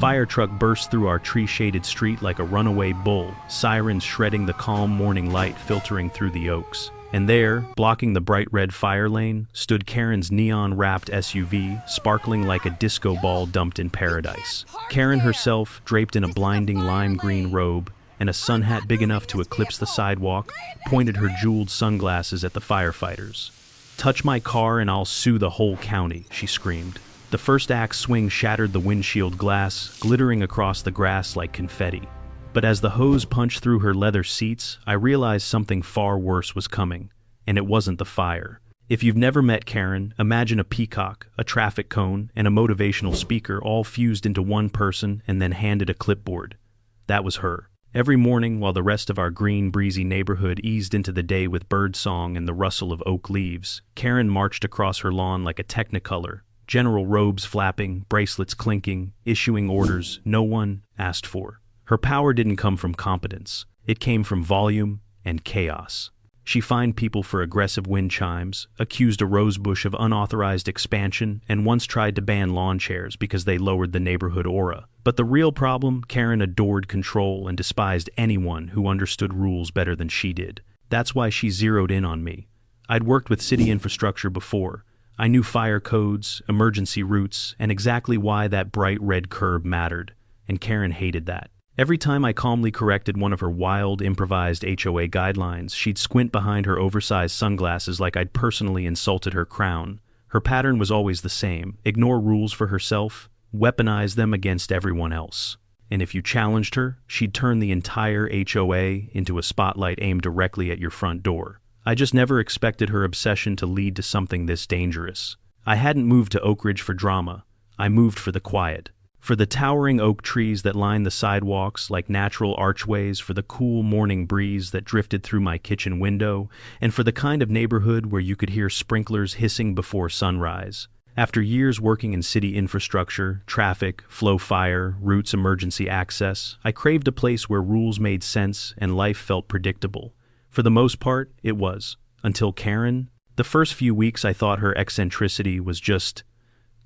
Firetruck burst through our tree-shaded street like a runaway bull, sirens shredding the calm morning light filtering through the oaks. And there, blocking the bright red fire lane, stood Karen's neon-wrapped SUV, sparkling like a disco ball dumped in paradise. Karen herself, draped in a blinding lime green robe and a sun hat big enough to eclipse the sidewalk, pointed her jeweled sunglasses at the firefighters. "Touch my car and I'll sue the whole county," she screamed. The first axe swing shattered the windshield glass, glittering across the grass like confetti. But as the hose punched through her leather seats, I realized something far worse was coming, and it wasn't the fire. If you've never met Karen, imagine a peacock, a traffic cone, and a motivational speaker all fused into one person and then handed a clipboard. That was her. Every morning, while the rest of our green, breezy neighborhood eased into the day with birdsong and the rustle of oak leaves, Karen marched across her lawn like a technicolor, general robes flapping, bracelets clinking, issuing orders no one asked for. Her power didn't come from competence. It came from volume and chaos. She fined people for aggressive wind chimes, accused a rosebush of unauthorized expansion, and once tried to ban lawn chairs because they lowered the neighborhood aura. But the real problem, Karen adored control and despised anyone who understood rules better than she did. That's why she zeroed in on me. I'd worked with city infrastructure before. I knew fire codes, emergency routes, and exactly why that bright red curb mattered, and Karen hated that. Every time I calmly corrected one of her wild, improvised HOA guidelines, she'd squint behind her oversized sunglasses like I'd personally insulted her crown. Her pattern was always the same: ignore rules for herself, weaponize them against everyone else. And if you challenged her, she'd turn the entire HOA into a spotlight aimed directly at your front door. I just never expected her obsession to lead to something this dangerous. I hadn't moved to Oak Ridge for drama. I moved for the quiet. For the towering oak trees that lined the sidewalks like natural archways, for the cool morning breeze that drifted through my kitchen window, and for the kind of neighborhood where you could hear sprinklers hissing before sunrise. After years working in city infrastructure, traffic, flow fire, routes, emergency access, I craved a place where rules made sense and life felt predictable. For the most part, it was. Until Karen. The first few weeks I thought her eccentricity was just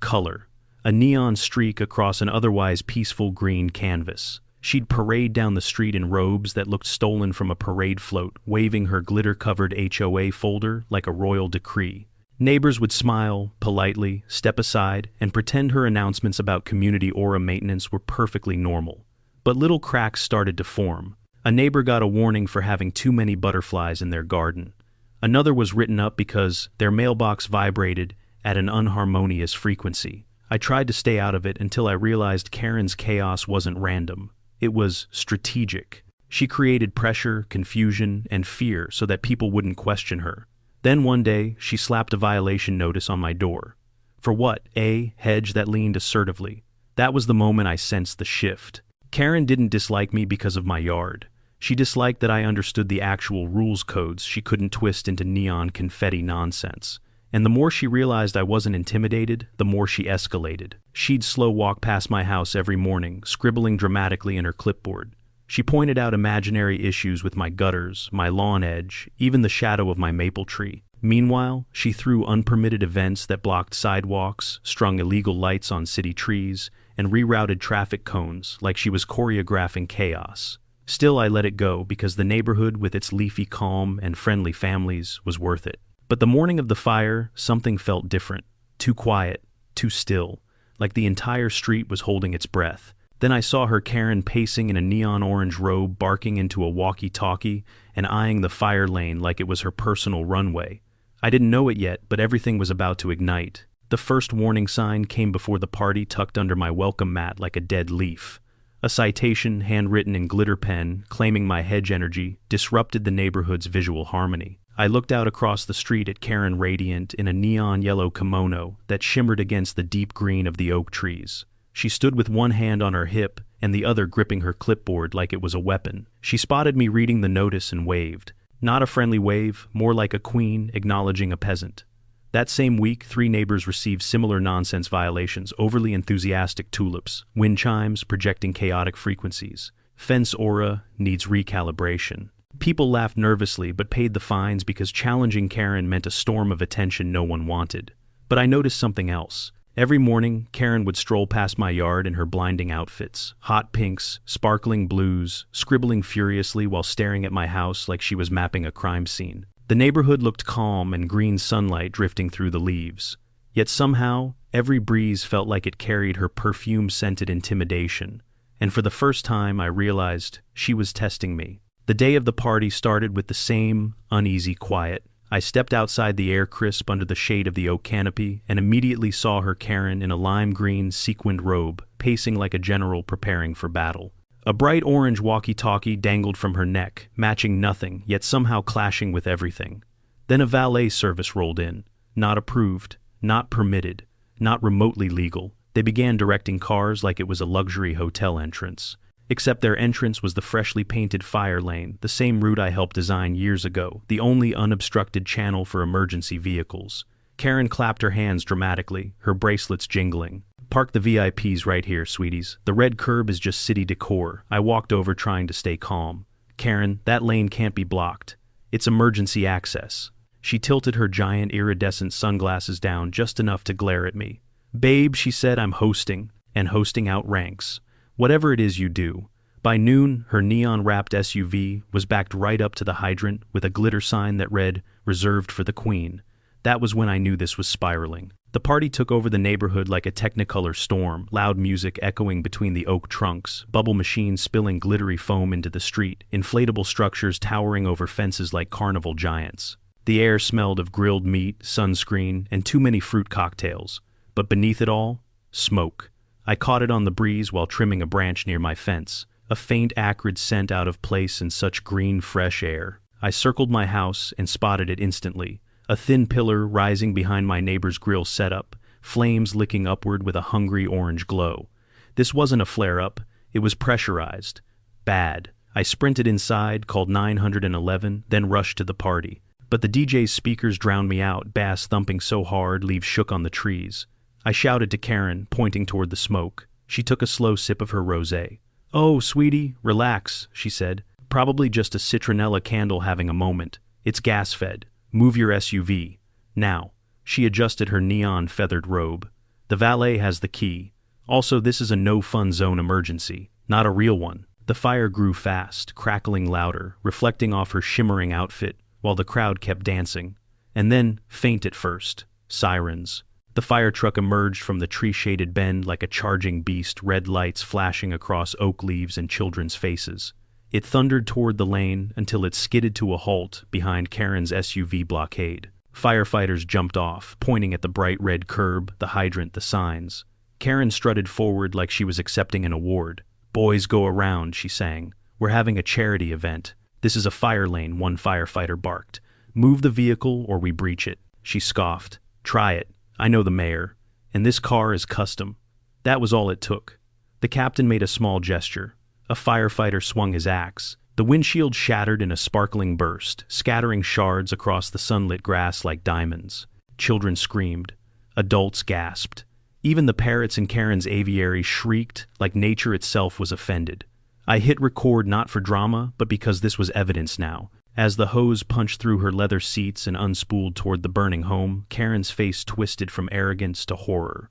color. A neon streak across an otherwise peaceful green canvas. She'd parade down the street in robes that looked stolen from a parade float, waving her glitter-covered HOA folder like a royal decree. Neighbors would smile, politely, step aside, and pretend her announcements about community aura maintenance were perfectly normal. But little cracks started to form. A neighbor got a warning for having too many butterflies in their garden. Another was written up because their mailbox vibrated at an unharmonious frequency. I tried to stay out of it until I realized Karen's chaos wasn't random. It was strategic. She created pressure, confusion, and fear so that people wouldn't question her. Then one day, she slapped a violation notice on my door. For what? A hedge that leaned assertively. That was the moment I sensed the shift. Karen didn't dislike me because of my yard. She disliked that I understood the actual rules codes she couldn't twist into neon confetti nonsense. And the more she realized I wasn't intimidated, the more she escalated. She'd slow walk past my house every morning, scribbling dramatically in her clipboard. She pointed out imaginary issues with my gutters, my lawn edge, even the shadow of my maple tree. Meanwhile, she threw unpermitted events that blocked sidewalks, strung illegal lights on city trees, and rerouted traffic cones like she was choreographing chaos. Still, I let it go because the neighborhood with its leafy calm and friendly families was worth it. But the morning of the fire, something felt different. Too quiet, too still, like the entire street was holding its breath. Then I saw her Karen pacing in a neon orange robe, barking into a walkie-talkie and eyeing the fire lane like it was her personal runway. I didn't know it yet, but everything was about to ignite. The first warning sign came before the party, tucked under my welcome mat like a dead leaf. A citation, handwritten in glitter pen, claiming my hedge energy, disrupted the neighborhood's visual harmony. I looked out across the street at Karen radiant in a neon yellow kimono that shimmered against the deep green of the oak trees. She stood with one hand on her hip and the other gripping her clipboard like it was a weapon. She spotted me reading the notice and waved. Not a friendly wave, more like a queen acknowledging a peasant. That same week, 3 neighbors received similar nonsense violations: overly enthusiastic tulips, wind chimes projecting chaotic frequencies, fence aura needs recalibration. People laughed nervously but paid the fines because challenging Karen meant a storm of attention no one wanted. But I noticed something else. Every morning, Karen would stroll past my yard in her blinding outfits, hot pinks, sparkling blues, scribbling furiously while staring at my house like she was mapping a crime scene. The neighborhood looked calm and green sunlight drifting through the leaves. Yet somehow, every breeze felt like it carried her perfume-scented intimidation. And for the first time, I realized she was testing me. The day of the party started with the same uneasy quiet. I stepped outside the air crisp under the shade of the oak canopy and immediately saw her Karen in a lime green sequined robe, pacing like a general preparing for battle. A bright orange walkie-talkie dangled from her neck, matching nothing, yet somehow clashing with everything. Then a valet service rolled in. Not approved, not permitted, not remotely legal. They began directing cars like it was a luxury hotel entrance. Except their entrance was the freshly painted fire lane, the same route I helped design years ago, the only unobstructed channel for emergency vehicles. Karen clapped her hands dramatically, her bracelets jingling. "Park the VIPs right here, sweeties. The red curb is just city decor." I walked over trying to stay calm. "Karen, that lane can't be blocked. It's emergency access." She tilted her giant iridescent sunglasses down just enough to glare at me. "Babe," she said, "I'm hosting, and hosting outranks whatever it is you do." By noon, her neon-wrapped SUV was backed right up to the hydrant with a glitter sign that read, "Reserved for the Queen." That was when I knew this was spiraling. The party took over the neighborhood like a technicolor storm, loud music echoing between the oak trunks, bubble machines spilling glittery foam into the street, inflatable structures towering over fences like carnival giants. The air smelled of grilled meat, sunscreen, and too many fruit cocktails. But beneath it all, smoke. I caught it on the breeze while trimming a branch near my fence, a faint acrid scent out of place in such green, fresh air. I circled my house and spotted it instantly, a thin pillar rising behind my neighbor's grill setup, flames licking upward with a hungry orange glow. This wasn't a flare-up, it was pressurized. Bad. I sprinted inside, called 911, then rushed to the party. But the DJ's speakers drowned me out, bass thumping so hard leaves shook on the trees. I shouted to Karen, pointing toward the smoke. She took a slow sip of her rosé. "Oh, sweetie, relax," she said. "Probably just a citronella candle having a moment. It's gas-fed. Move your SUV. Now." She adjusted her neon-feathered robe. "The valet has the key. Also, this is a no-fun zone emergency, not a real one." The fire grew fast, crackling louder, reflecting off her shimmering outfit, while the crowd kept dancing. And then, faint at first, sirens. The Firetruck emerged from the tree-shaded bend like a charging beast, red lights flashing across oak leaves and children's faces. It thundered toward the lane until it skidded to a halt behind Karen's SUV blockade. Firefighters jumped off, pointing at the bright red curb, the hydrant, the signs. Karen strutted forward like she was accepting an award. "Boys go around," she sang. "We're having a charity event. This is a fire lane," one firefighter barked. "Move the vehicle or we breach it." She scoffed. "Try it. I know the mayor. And this car is custom." That was all it took. The captain made a small gesture. A firefighter swung his axe. The windshield shattered in a sparkling burst, scattering shards across the sunlit grass like diamonds. Children screamed. Adults gasped. Even the parrots in Karen's aviary shrieked like nature itself was offended. I hit record not for drama, but because this was evidence now. As the hose punched through her leather seats and unspooled toward the burning home, Karen's face twisted from arrogance to horror.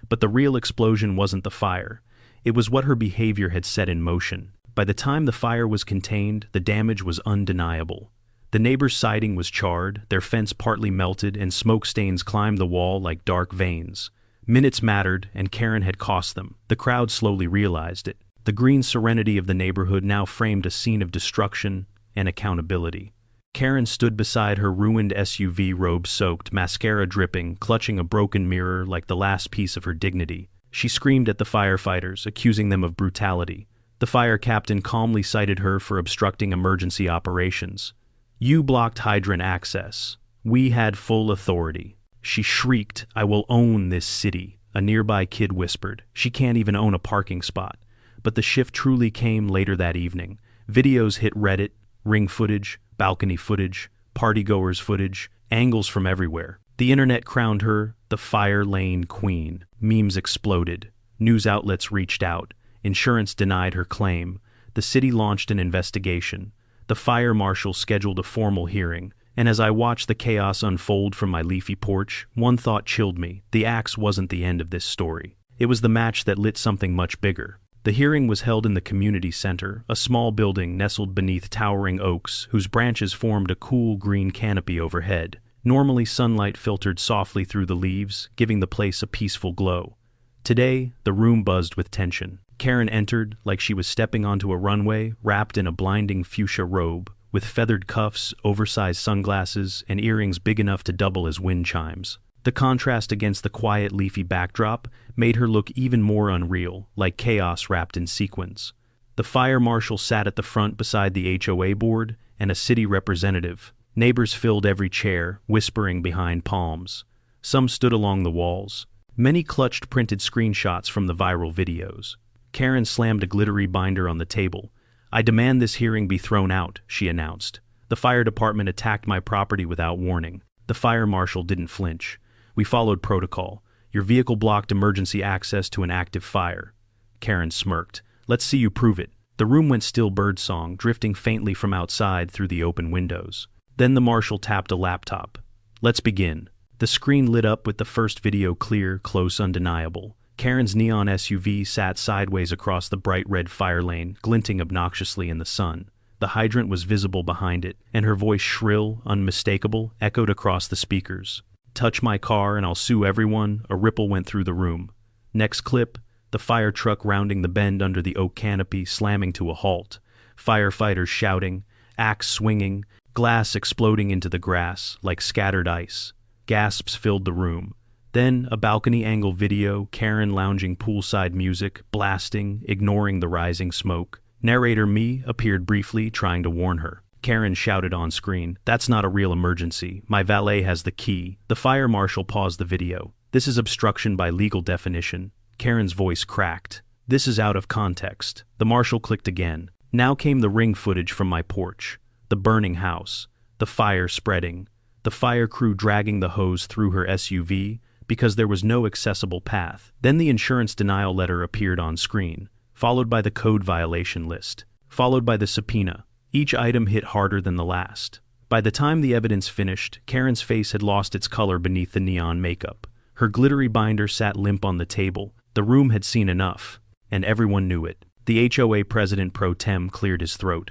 But the real explosion wasn't the fire. It was what her behavior had set in motion. By the time the fire was contained, the damage was undeniable. The neighbor's siding was charred, their fence partly melted, and smoke stains climbed the wall like dark veins. Minutes mattered, and Karen had cost them. The crowd slowly realized it. The green serenity of the neighborhood now framed a scene of destruction and accountability. Karen stood beside her ruined SUV, robe soaked, mascara dripping, clutching a broken mirror like the last piece of her dignity. She screamed at the firefighters, accusing them of brutality. The fire captain calmly cited her for obstructing emergency operations. "You blocked hydrant access. We had full authority." She shrieked, "I will own this city," a nearby kid whispered. "She can't even own a parking spot." But the shift truly came later that evening. Videos hit Reddit, ring footage, balcony footage, partygoers footage, angles from everywhere. The internet crowned her the fire lane queen. Memes exploded. News outlets reached out. Insurance denied her claim. The city launched an investigation. The fire marshal scheduled a formal hearing, And as I watched the chaos unfold from my leafy porch, one thought chilled me. The axe wasn't the end of this story. It was the match that lit something much bigger. The hearing was held in the community center, a small building nestled beneath towering oaks whose branches formed a cool green canopy overhead. Normally, sunlight filtered softly through the leaves, giving the place a peaceful glow. Today, the room buzzed with tension. Karen entered like she was stepping onto a runway, wrapped in a blinding fuchsia robe, with feathered cuffs, oversized sunglasses, and earrings big enough to double as wind chimes. The contrast against the quiet, leafy backdrop made her look even more unreal, like chaos wrapped in sequins. The fire marshal sat at the front beside the HOA board, and a city representative. Neighbors filled every chair, whispering behind palms. Some stood along the walls. Many clutched printed screenshots from the viral videos. Karen slammed a glittery binder on the table. "I demand this hearing be thrown out," she announced. "The fire department attacked my property without warning." The fire marshal didn't flinch. "We followed protocol. Your vehicle blocked emergency access to an active fire." Karen smirked. "Let's see you prove it." The room went still, birdsong drifting faintly from outside through the open windows. Then the marshal tapped a laptop. "Let's begin." The screen lit up with the first video, clear, close, undeniable. Karen's neon SUV sat sideways across the bright red fire lane, glinting obnoxiously in the sun. The hydrant was visible behind it, and her voice, shrill, unmistakable, echoed across the speakers. "Touch my car and I'll sue everyone." A ripple went through the room. Next clip, the fire truck rounding the bend under the oak canopy, slamming to a halt. Firefighters shouting, axe swinging, glass exploding into the grass like scattered ice. Gasps filled the room. Then, a balcony angle video, Karen lounging poolside, music blasting, ignoring the rising smoke. Narrator me appeared briefly, trying to warn her. Karen shouted on screen, "That's not a real emergency. My valet has the key." The fire marshal paused the video. "This is obstruction by legal definition." Karen's voice cracked. "This is out of context." The marshal clicked again. Now came the ring footage from my porch. The burning house. The fire spreading. The fire crew dragging the hose through her SUV because there was no accessible path. Then the insurance denial letter appeared on screen, followed by the code violation list, followed by the subpoena. Each item hit harder than the last. By the time the evidence finished, Karen's face had lost its color beneath the neon makeup. Her glittery binder sat limp on the table. The room had seen enough, and everyone knew it. The HOA president pro tem cleared his throat.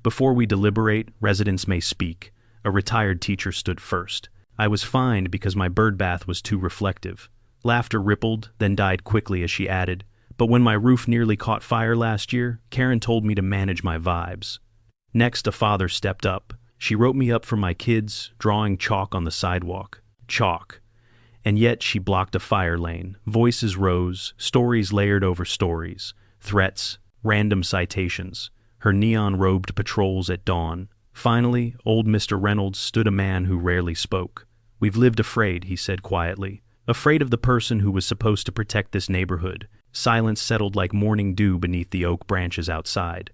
"Before we deliberate, residents may speak." A retired teacher stood first. "I was fined because my birdbath was too reflective." Laughter rippled, then died quickly as she added, "But when my roof nearly caught fire last year, Karen told me to manage my vibes." Next, a father stepped up. "She wrote me up for my kids, drawing chalk on the sidewalk." Chalk. And yet she blocked a fire lane. Voices rose, stories layered over stories, threats, random citations, her neon-robed patrols at dawn. Finally, old Mr. Reynolds stood, a man who rarely spoke. "We've lived afraid," he said quietly. "Afraid of the person who was supposed to protect this neighborhood." Silence settled like morning dew beneath the oak branches outside.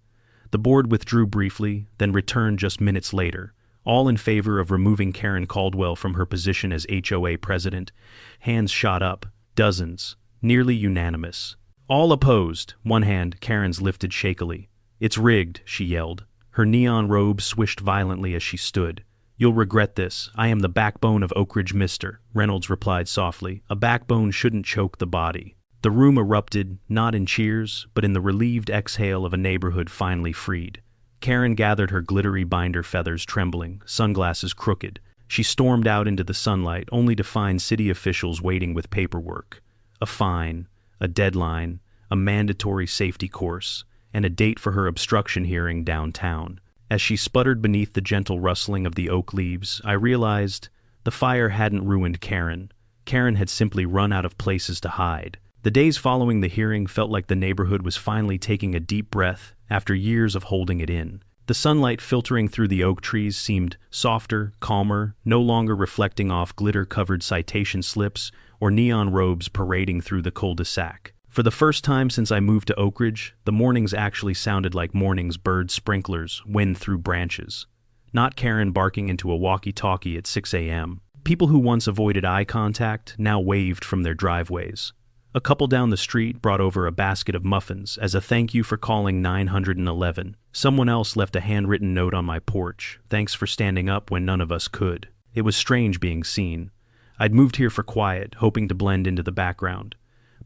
The board withdrew briefly, then returned just minutes later, all in favor of removing Karen Caldwell from her position as HOA president. Hands shot up, dozens, nearly unanimous. All opposed. One hand, Karen's, lifted shakily. "It's rigged," she yelled. Her neon robe swished violently as she stood. "You'll regret this. I am the backbone of Oak Ridge, Mr. Reynolds replied softly. "A backbone shouldn't choke the body." The room erupted, not in cheers, but in the relieved exhale of a neighborhood finally freed. Karen gathered her glittery binder, feathers trembling, sunglasses crooked. She stormed out into the sunlight, only to find city officials waiting with paperwork. A fine, a deadline, a mandatory safety course, and a date for her obstruction hearing downtown. As she sputtered beneath the gentle rustling of the oak leaves, I realized the fire hadn't ruined Karen. Karen had simply run out of places to hide. The days following the hearing felt like the neighborhood was finally taking a deep breath after years of holding it in. The sunlight filtering through the oak trees seemed softer, calmer, no longer reflecting off glitter-covered citation slips or neon robes parading through the cul-de-sac. For the first time since I moved to Oak Ridge, the mornings actually sounded like mornings bird sprinklers wind through branches. Not Karen barking into a walkie-talkie at 6 a.m. People who once avoided eye contact now waved from their driveways. A couple down the street brought over a basket of muffins as a thank you for calling 911. Someone else left a handwritten note on my porch, thanks for standing up when none of us could. It was strange being seen. I'd moved here for quiet, hoping to blend into the background.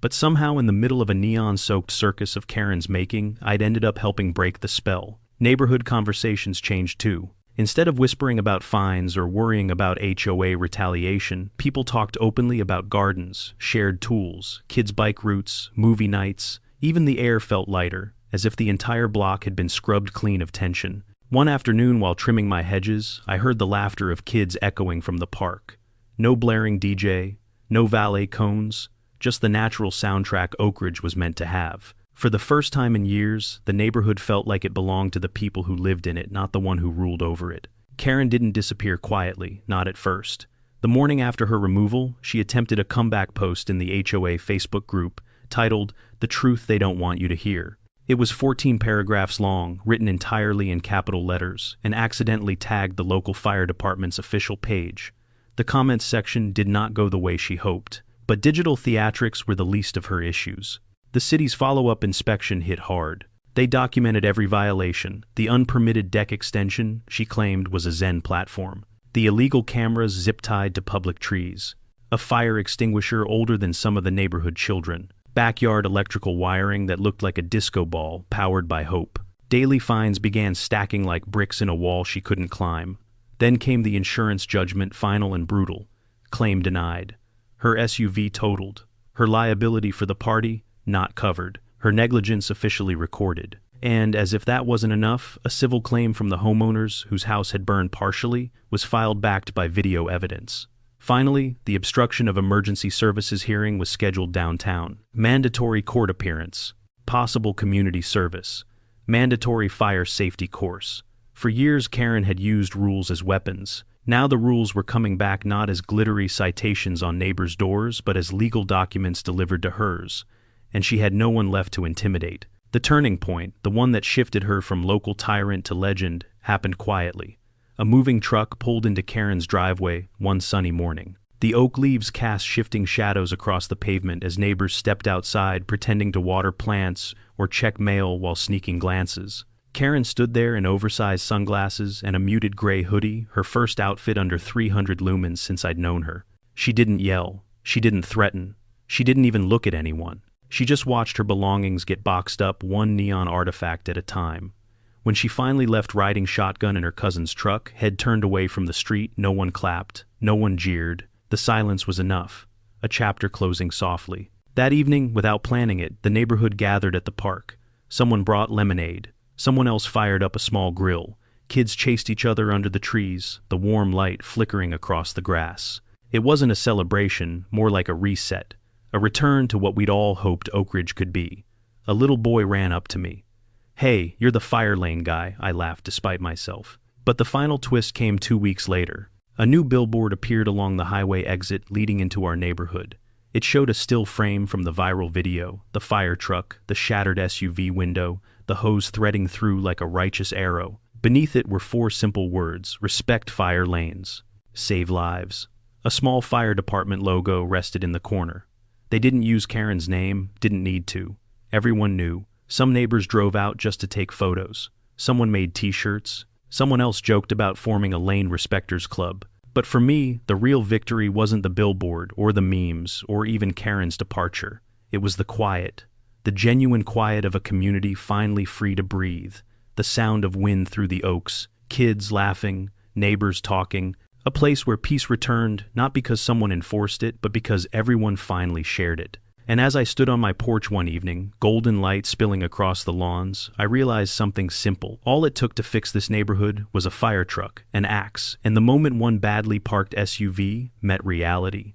But somehow in the middle of a neon-soaked circus of Karen's making, I'd ended up helping break the spell. Neighborhood conversations changed too. Instead of whispering about fines or worrying about HOA retaliation, people talked openly about gardens, shared tools, kids' bike routes, movie nights. Even the air felt lighter, as if the entire block had been scrubbed clean of tension. One afternoon while trimming my hedges, I heard the laughter of kids echoing from the park. No blaring DJ, no valet cones, just the natural soundtrack Oak Ridge was meant to have. For the first time in years, the neighborhood felt like it belonged to the people who lived in it, not the one who ruled over it. Karen didn't disappear quietly, not at first. The morning after her removal, she attempted a comeback post in the HOA Facebook group, titled, "The Truth They Don't Want You to Hear." It was 14 paragraphs long, written entirely in capital letters, and accidentally tagged the local fire department's official page. The comments section did not go the way she hoped, but digital theatrics were the least of her issues. The city's follow-up inspection hit hard. They documented every violation. The unpermitted deck extension, she claimed, was a Zen platform. The illegal cameras zip-tied to public trees. A fire extinguisher older than some of the neighborhood children. Backyard electrical wiring that looked like a disco ball powered by hope. Daily fines began stacking like bricks in a wall she couldn't climb. Then came the insurance judgment, final and brutal. Claim denied. Her SUV totaled. Her liability for the party, not covered. Her negligence officially recorded. And, as if that wasn't enough, a civil claim from the homeowners, whose house had burned partially, was filed backed by video evidence. Finally, the obstruction of emergency services hearing was scheduled downtown. Mandatory court appearance. Possible community service. Mandatory fire safety course. For years, Karen had used rules as weapons. Now the rules were coming back not as glittery citations on neighbors' doors, but as legal documents delivered to hers. And she had no one left to intimidate. The turning point, the one that shifted her from local tyrant to legend, happened quietly. A moving truck pulled into Karen's driveway one sunny morning. The oak leaves cast shifting shadows across the pavement as neighbors stepped outside, pretending to water plants or check mail while sneaking glances. Karen stood there in oversized sunglasses and a muted gray hoodie, her first outfit under 300 lumens since I'd known her. She didn't yell. She didn't threaten. She didn't even look at anyone. She just watched her belongings get boxed up one neon artifact at a time. When she finally left riding shotgun in her cousin's truck, head turned away from the street, no one clapped, no one jeered. The silence was enough, a chapter closing softly. That evening, without planning it, the neighborhood gathered at the park. Someone brought lemonade. Someone else fired up a small grill. Kids chased each other under the trees, the warm light flickering across the grass. It wasn't a celebration, more like a reset. A return to what we'd all hoped Oak Ridge could be. A little boy ran up to me. "Hey, you're the fire lane guy," I laughed despite myself. But the final twist came 2 weeks later. A new billboard appeared along the highway exit leading into our neighborhood. It showed a still frame from the viral video, the fire truck, the shattered SUV window, the hose threading through like a righteous arrow. Beneath it were 4 simple words: respect fire lanes, save lives. A small fire department logo rested in the corner. They didn't use Karen's name, didn't need to. Everyone knew. Some neighbors drove out just to take photos. Someone made t-shirts. Someone else joked about forming a lane respecters club. But for me, the real victory wasn't the billboard or the memes or even Karen's departure. It was the quiet. The genuine quiet of a community finally free to breathe. The sound of wind through the oaks, kids laughing, neighbors talking. A place where peace returned, not because someone enforced it, but because everyone finally shared it. And as I stood on my porch one evening, golden light spilling across the lawns, I realized something simple. All it took to fix this neighborhood was a fire truck, an axe, and the moment one badly parked SUV met reality.